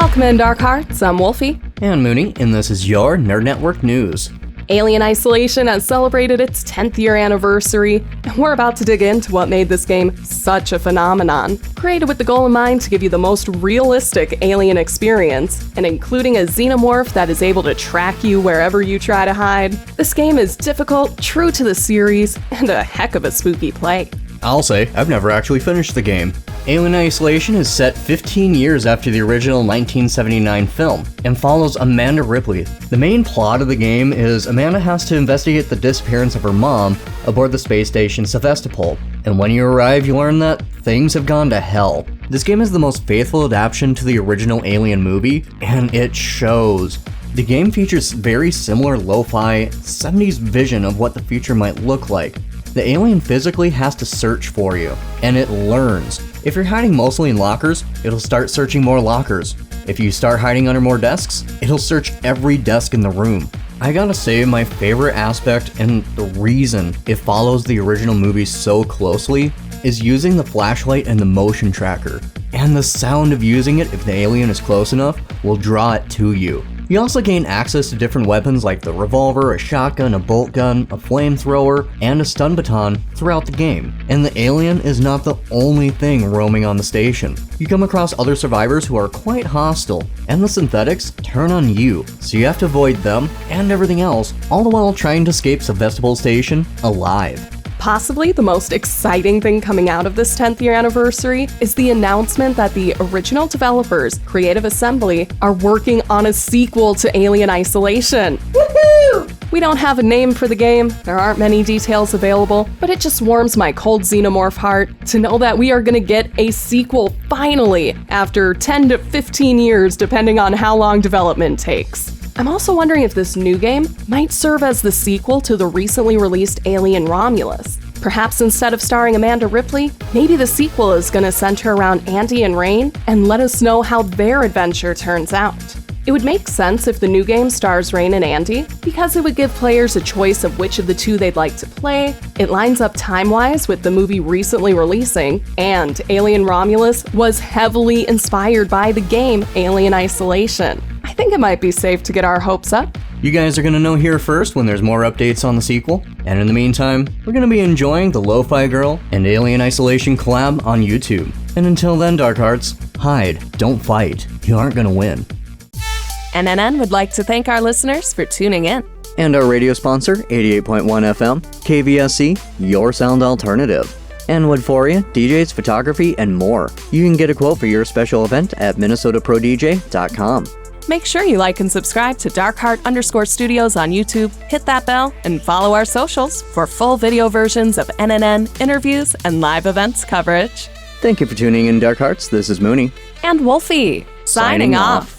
Welcome in, Dark Hearts. I'm Wolfie. And Mooney, and this is your Nerd Network News. Alien Isolation has celebrated its 10th year anniversary, and we're about to dig into what made this game such a phenomenon. Created with the goal in mind to give you the most realistic Alien experience, and including a xenomorph that is able to track you wherever you try to hide, this game is difficult, true to the series, and a heck of a spooky play. I'll say, I've never actually finished the game. Alien Isolation is set 15 years after the original 1979 film, and follows Amanda Ripley. The main plot of the game is Amanda has to investigate the disappearance of her mom aboard the space station Sevastopol, and when you arrive you learn that things have gone to hell. This game is the most faithful adaptation to the original Alien movie, and it shows. The game features very similar lo-fi 70s vision of what the future might look like. The alien physically has to search for you, and it learns. If you're hiding mostly in lockers, it'll start searching more lockers. If you start hiding under more desks, it'll search every desk in the room. I gotta say, my favorite aspect, and the reason it follows the original movie so closely, is using the flashlight and the motion tracker. And the sound of using it, if the alien is close enough, will draw it to you. You also gain access to different weapons like the revolver, a shotgun, a bolt gun, a flamethrower, and a stun baton throughout the game. And the alien is not the only thing roaming on the station. You come across other survivors who are quite hostile, and the synthetics turn on you, so you have to avoid them and everything else, all the while trying to escape Sevastopol Station alive. Possibly the most exciting thing coming out of this 10th year anniversary is the announcement that the original developers, Creative Assembly, are working on a sequel to Alien Isolation. Woohoo! We don't have a name for the game, there aren't many details available, but it just warms my cold xenomorph heart to know that we are gonna get a sequel finally, after 10 to 15 years depending on how long development takes. I'm also wondering if this new game might serve as the sequel to the recently released Alien Romulus. Perhaps instead of starring Amanda Ripley, maybe the sequel is going to center around Andy and Rain and let us know how their adventure turns out. It would make sense if the new game stars Rain and Andy, because it would give players a choice of which of the two they'd like to play, it lines up time-wise with the movie recently releasing, and Alien Romulus was heavily inspired by the game Alien Isolation. I think it might be safe to get our hopes up. You guys are gonna know here first when there's more updates on the sequel, and in the meantime, we're gonna be enjoying the Lo-Fi Girl and Alien Isolation collab on YouTube. And until then, Dark Hearts, hide, don't fight, you aren't gonna win. NNN would like to thank our listeners for tuning in. And our radio sponsor, 88.1 FM, KVSC, your sound alternative. And Woodforia, DJs, photography, and more. You can get a quote for your special event at MinnesotaProDJ.com. Make sure you like and subscribe to DarkHeart_Studios on YouTube, hit that bell, and follow our socials for full video versions of NNN, interviews, and live events coverage. Thank you for tuning in, Dark Hearts. This is Mooney. And Wolfie, signing off.